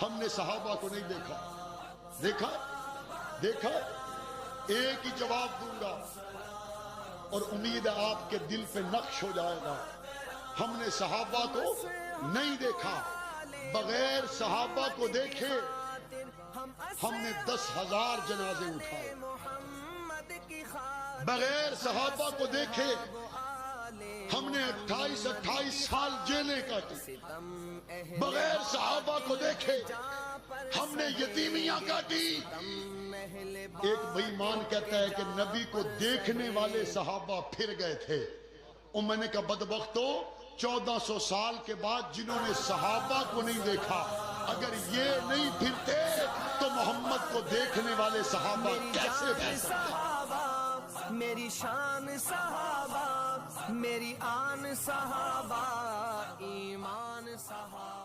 हमने सहाबा को नहीं देखा। देखा देखा, एक ही जवाब दूंगा और उम्मीद है आपके दिल पे नक्श हो जाएगा। हमने सहाबा को नहीं देखा, बगैर सहाबा को देखे हमने 10,000 जनाजे उठाए, बगैर सहाबा को देखे हमने 28-28 साल जेलें काटी, बगैर सहाबा को देखे हमने यतीमियां काटी। एक बेईमान कहता है कि नबी को देखने वाले सहाबा फिर गए थे। और मैंने कहा बदबख्तो, 1400 साल के बाद जिन्होंने सहाबा को नहीं देखा, अगर ये नहीं फिरते तो मोहम्मद को देखने वाले सहाबा कैसे फिर सकते? मेरी शान सहाबा, मेरी आन सहाबा, ईमान सहाबा।